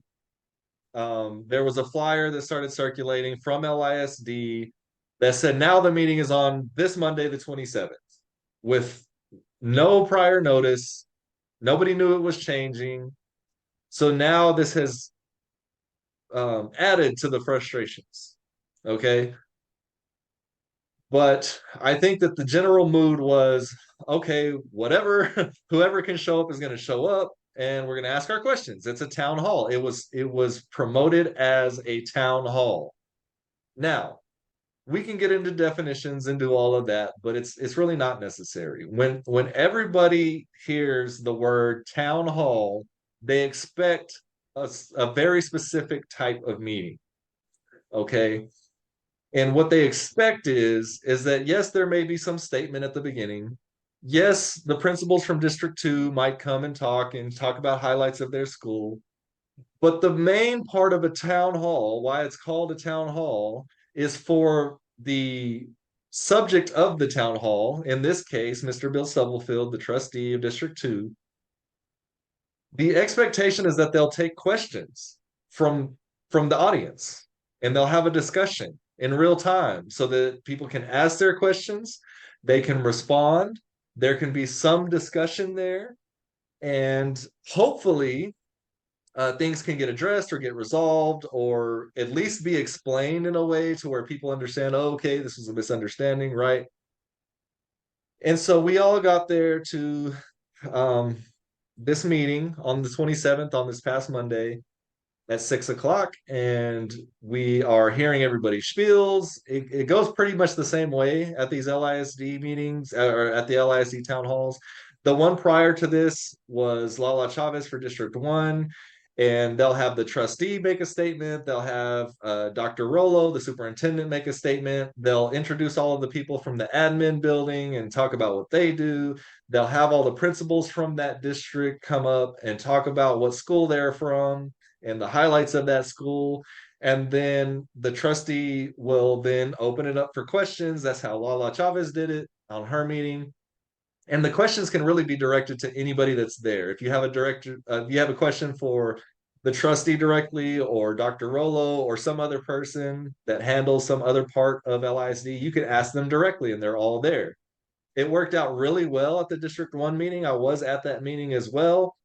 there was a flyer that started circulating from LISD that said now the meeting is on this Monday, the 27th, with no prior notice. Nobody knew it was changing. So now this has added to the frustrations. Okay. But I think that the general mood was okay, whatever, whoever can show up is going to show up and we're going to ask our questions. It's a town hall. It was promoted as a town hall. Now, we can get into definitions and do all of that, but it's really not necessary. When everybody hears the word town hall, they expect a very specific type of meeting. Okay. And what they expect is that yes, there may be some statement at the beginning. Yes, the principals from District 2 might come and talk about highlights of their school. But the main part of a town hall, why it's called a town hall, is for the subject of the town hall, in this case, Mr. Bill Stubblefield, the trustee of District 2. The expectation is that they'll take questions from from the audience and they'll have a discussion in real time so that people can ask their questions, they can respond, there can be some discussion there, and hopefully things can get addressed or get resolved or at least be explained in a way to where people understand, oh, okay, this was a misunderstanding, right? And so we all got there to um, this meeting on the 27th, on this past Monday at 6 o'clock, and we are hearing everybody's spiels. It goes pretty much the same way at these LISD meetings or at the LISD town halls. The one prior to this was Lala Chavez for District 1, and they'll have the trustee make a statement. They'll have Dr. Rollo, the superintendent, make a statement. They'll introduce all of the people from the admin building and talk about what they do. They'll have all the principals from that district come up and talk about what school they're from and the highlights of that school. And then the trustee will then open it up for questions. That's how Lala Chavez did it on her meeting. And the questions can really be directed to anybody that's there. If you have a director, you have a question for the trustee directly or Dr. Rollo or some other person that handles some other part of LISD, you can ask them directly and they're all there. It worked out really well at the District 1 meeting. I was at that meeting as well.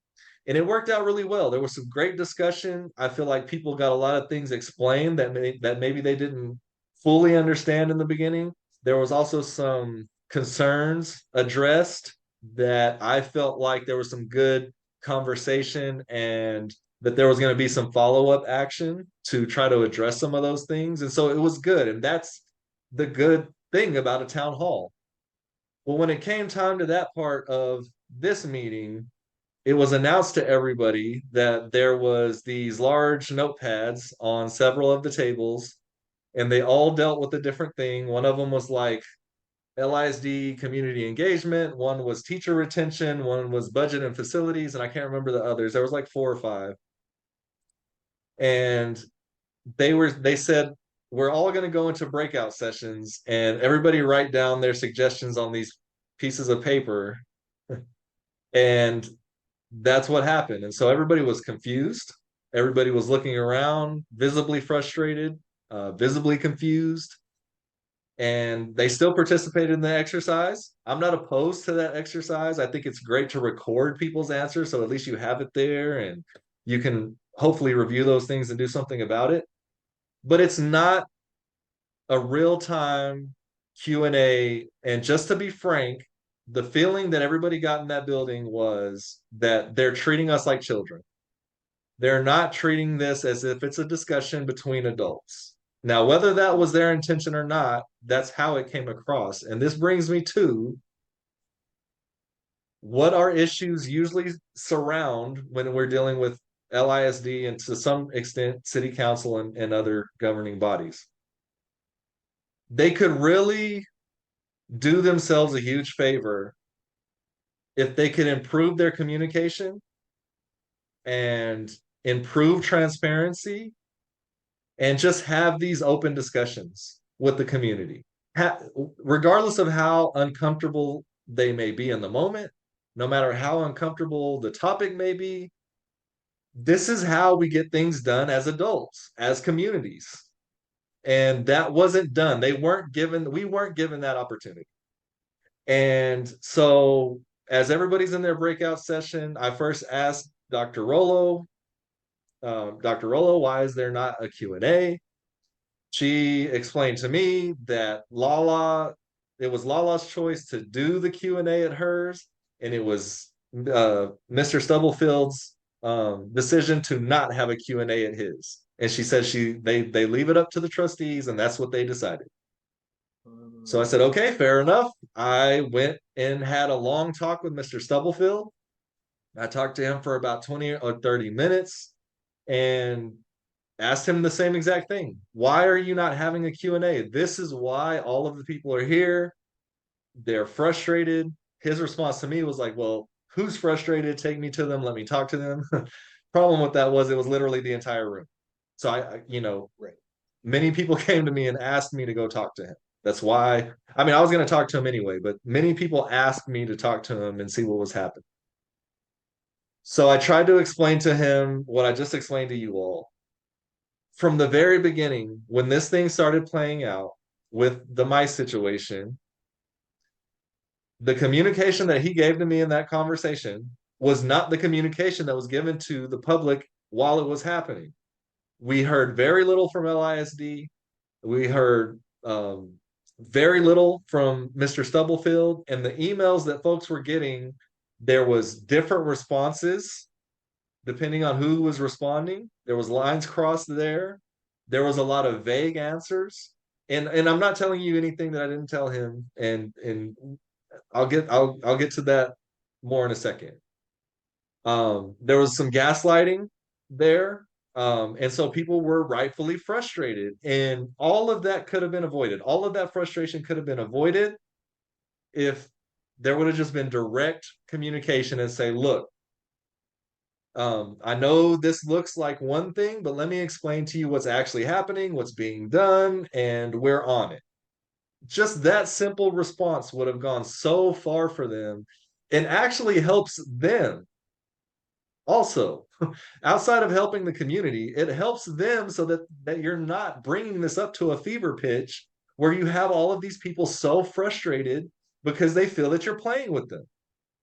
And it worked out really well. There was some great discussion. I feel like people got a lot of things explained that maybe they didn't fully understand in the beginning. There was also some concerns addressed that I felt like there was some good conversation and that there was going to be some follow-up action to try to address some of those things. And so it was good. And that's the good thing about a town hall. Well, when it came time to that part of this meeting, it was announced to everybody that there was these large notepads on several of the tables and they all dealt with a different thing. One of them was like LISD community engagement, one was teacher retention, one was budget and facilities, and I can't remember the others. There was like four or five. And they said we're all going to go into breakout sessions and everybody write down their suggestions on these pieces of paper. And that's what happened. And so everybody was confused. Everybody was looking around, visibly frustrated, visibly confused. and they still participated in the exercise. I'm not opposed to that exercise. I think it's great to record people's answers so at least you have it there and you can hopefully review those things and do something about it. But it's not a real-time Q&A. And just to be frank, the feeling that everybody got in that building was that they're treating us like children. They're not treating this as if it's a discussion between adults. Now, whether that was their intention or not, that's how it came across. And this brings me to what our issues usually surround when we're dealing with LISD and to some extent city council and other governing bodies. They could really do themselves a huge favor if they could improve their communication and improve transparency and just have these open discussions with the community. Regardless of how uncomfortable they may be in the moment, no matter how uncomfortable the topic may be, this is how we get things done as adults, as communities. And that wasn't done. We weren't given that opportunity. And so as everybody's in their breakout session, I first asked Dr. Rollo, why is there not a Q&A? She explained to me that it was Lala's choice to do the Q&A at hers, and it was Mr. Stubblefield's decision to not have a Q&A at his. And she said they leave it up to the trustees, and that's what they decided. So I said, okay, fair enough. I went and had a long talk with Mr. Stubblefield. I talked to him for about 20 or 30 minutes and asked him the same exact thing. Why are you not having a Q&A? This is why all of the people are here. They're frustrated. His response to me was like, well, who's frustrated? Take me to them. Let me talk to them. Problem with that was it was literally the entire room. So right. Many people came to me and asked me to go talk to him. That's why, I mean, I was going to talk to him anyway, but many people asked me to talk to him and see what was happening. So I tried to explain to him what I just explained to you all. From the very beginning, when this thing started playing out with the mice situation, the communication that he gave to me in that conversation was not the communication that was given to the public while it was happening. We heard very little from LISD. We heard very little from Mr. Stubblefield, and the emails that folks were getting, there was different responses depending on who was responding. There was lines crossed there. There was a lot of vague answers. And I'm not telling you anything that I didn't tell him. And I'll get to that more in a second. There was some gaslighting there. And so people were rightfully frustrated. And all of that could have been avoided. All of that frustration could have been avoided if there would have just been direct communication and say, look, I know this looks like one thing, but let me explain to you what's actually happening, what's being done, and we're on it. Just that simple response would have gone so far for them and actually helps them also. Outside of helping the community, it helps them so that you're not bringing this up to a fever pitch where you have all of these people so frustrated because they feel that you're playing with them.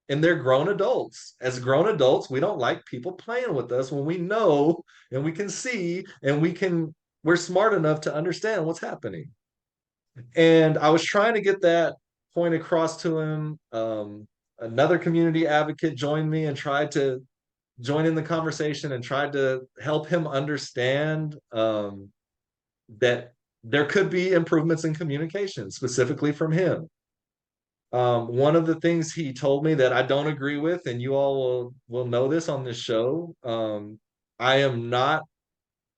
And they're grown adults. As grown adults, we don't like people playing with us when we know and we can see and we're smart enough to understand what's happening. And I was trying to get that point across to him. Another community advocate joined me and tried to join in the conversation and tried to help him understand that there could be improvements in communication, specifically from him. One of the things he told me that I don't agree with, and you all will know this on this show, I am not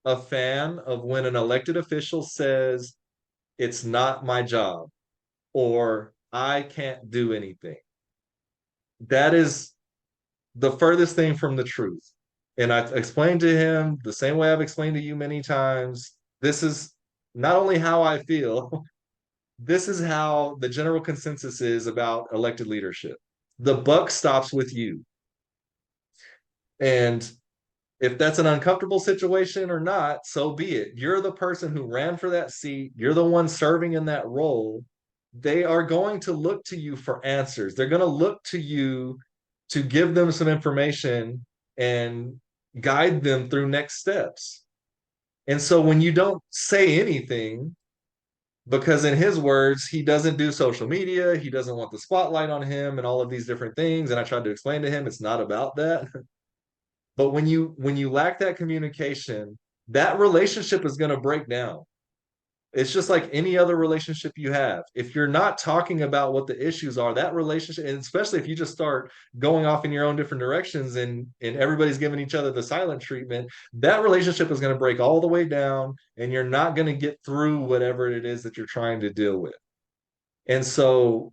a fan of when an elected official says, it's not my job, or I can't do anything. That is the furthest thing from the truth. And I explained to him the same way I've explained to you many times. This is not only how I feel, this is how the general consensus is about elected leadership. The buck stops with you. And if that's an uncomfortable situation or not, so be it. You're the person who ran for that seat. You're the one serving in that role. They are going to look to you for answers. They're going to look to you to give them some information and guide them through next steps. And so when you don't say anything, because in his words, he doesn't do social media, he doesn't want the spotlight on him and all of these different things. And I tried to explain to him it's not about that. But when you lack that communication, that relationship is going to break down. It's just like any other relationship you have. If you're not talking about what the issues are, that relationship, and especially if you just start going off in your own different directions and everybody's giving each other the silent treatment, that relationship is going to break all the way down and you're not going to get through whatever it is that you're trying to deal with. And so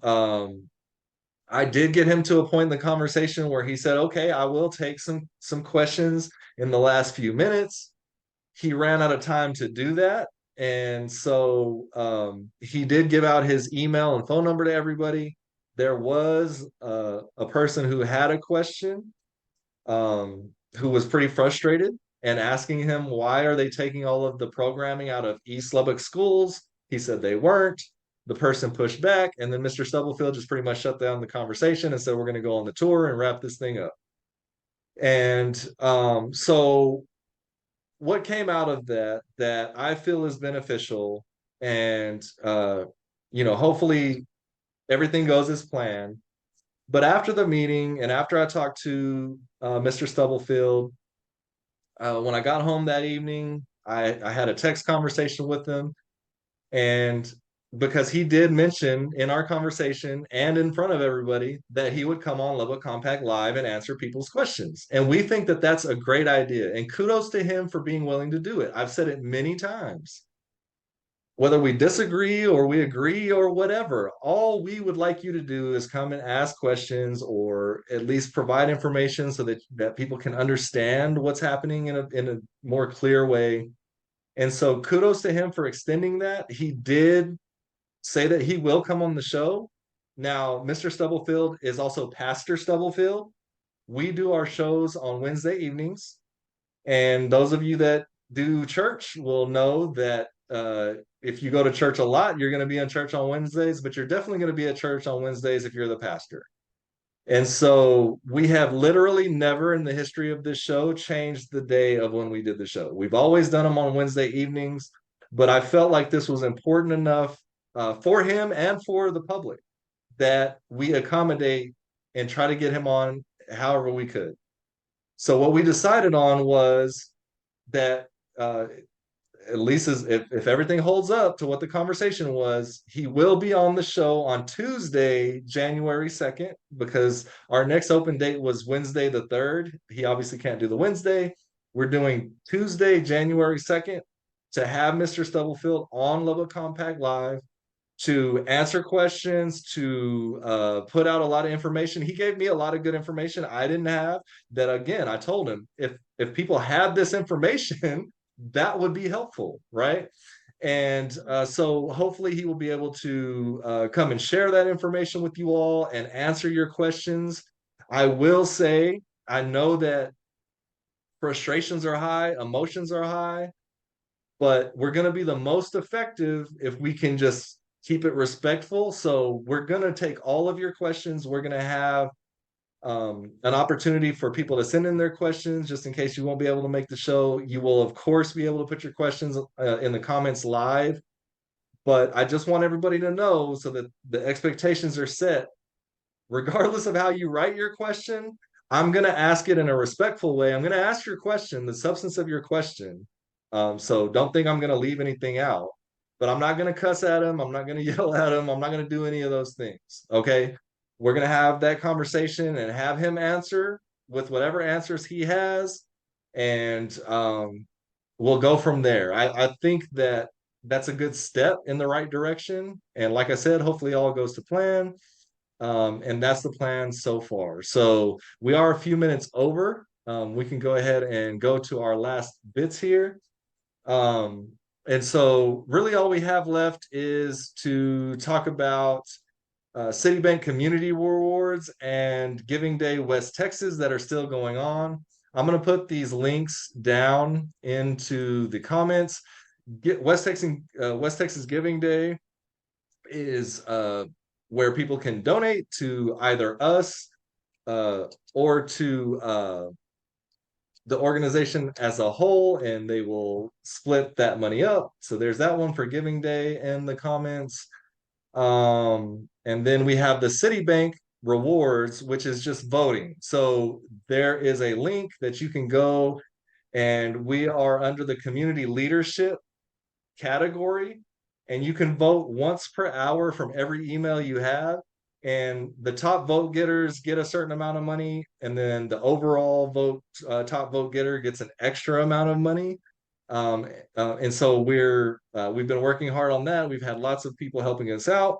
I did get him to a point in the conversation where he said, "Okay, I will take some questions in the last few minutes." He ran out of time to do that, and so he did give out his email and phone number to everybody. There was a person who had a question, who was pretty frustrated and asking him, why are they taking all of the programming out of East Lubbock schools? He said they weren't. The person pushed back, and then Mr. Stubblefield just pretty much shut down the conversation and said, we're going to go on the tour and wrap this thing up. And so what came out of that that I feel is beneficial, and hopefully everything goes as planned. But after the meeting and after I talked to Mr. Stubblefield, when I got home that evening, I had a text conversation with him. And because he did mention in our conversation and in front of everybody that he would come on Lubbock Compact Live and answer people's questions. And we think that that's a great idea. And kudos to him for being willing to do it. I've said it many times. Whether we disagree or we agree or whatever, all we would like you to do is come and ask questions or at least provide information so that people can understand what's happening in a more clear way. And so kudos to him for extending that. He did say that he will come on the show. Now, Mr. Stubblefield is also Pastor Stubblefield. We do our shows on Wednesday evenings. And those of you that do church will know that if you go to church a lot, you're going to be in church on Wednesdays, but you're definitely going to be at church on Wednesdays if you're the pastor. And so we have literally never in the history of this show changed the day of when we did the show. We've always done them on Wednesday evenings, but I felt like this was important enough for him and for the public that we accommodate and try to get him on however we could. So what we decided on was that at least as if everything holds up to what the conversation was, he will be on the show on Tuesday, January 2nd, because our next open date was Wednesday the 3rd. He obviously can't do the Wednesday. We're doing Tuesday, January 2nd to have Mr. Stubblefield on Lubbock Compact Live to answer questions, to put out a lot of information. He gave me a lot of good information I didn't have. That again, I told him if people had this information, that would be helpful, right? And so hopefully he will be able to come and share that information with you all and answer your questions. I will say, I know that frustrations are high, emotions are high, but we're going to be the most effective if we can just keep it respectful. So we're going to take all of your questions. We're going to have an opportunity for people to send in their questions just in case you won't be able to make the show. You will, of course, be able to put your questions in the comments live. But I just want everybody to know so that the expectations are set. Regardless of how you write your question, I'm going to ask it in a respectful way. I'm going to ask your question, the substance of your question. So don't think I'm going to leave anything out. But I'm not going to cuss at him. I'm not going to yell at him. I'm not going to do any of those things. Okay. We're going to have that conversation and have him answer with whatever answers he has. And we'll go from there. I think that that's a good step in the right direction. And like I said, hopefully all goes to plan. And that's the plan so far. So we are a few minutes over. We can go ahead and go to our last bits here. And so really all we have left is to talk about Citibank Community Rewards and Giving Day West Texas that are still going on. I'm gonna put these links down into the comments. Get West Texas Giving Day is where people can donate to either us or to the organization as a whole, and they will split that money up. So there's that one for Giving Day in the comments. And then we have the Citibank rewards, which is just voting. So there is a link that you can go, and we are under the community leadership category, and you can vote once per hour from every email you have. And the top vote getters get a certain amount of money, and then the overall top vote getter gets an extra amount of money. And so we've been working hard on that. We've had lots of people helping us out,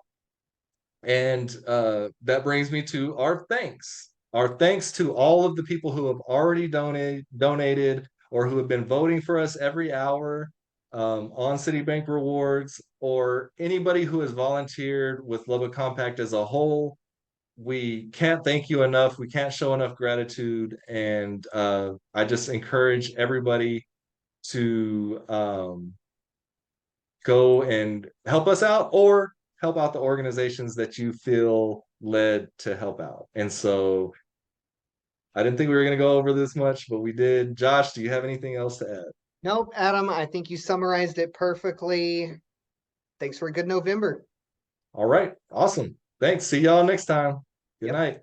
and that brings me to our thanks. Our thanks to all of the people who have already donated or who have been voting for us every hour on Citibank Rewards, or anybody who has volunteered with Lubbock Compact as a whole. We can't thank you enough. We can't show enough gratitude. And I just encourage everybody to go and help us out, or help out the organizations that you feel led to help out. And so I didn't think we were going to go over this much, but we did. Josh, do you have anything else to add? Nope, Adam, I think you summarized it perfectly. Thanks for a good November. All right. Awesome. Thanks. See y'all next time. Good Yep. night.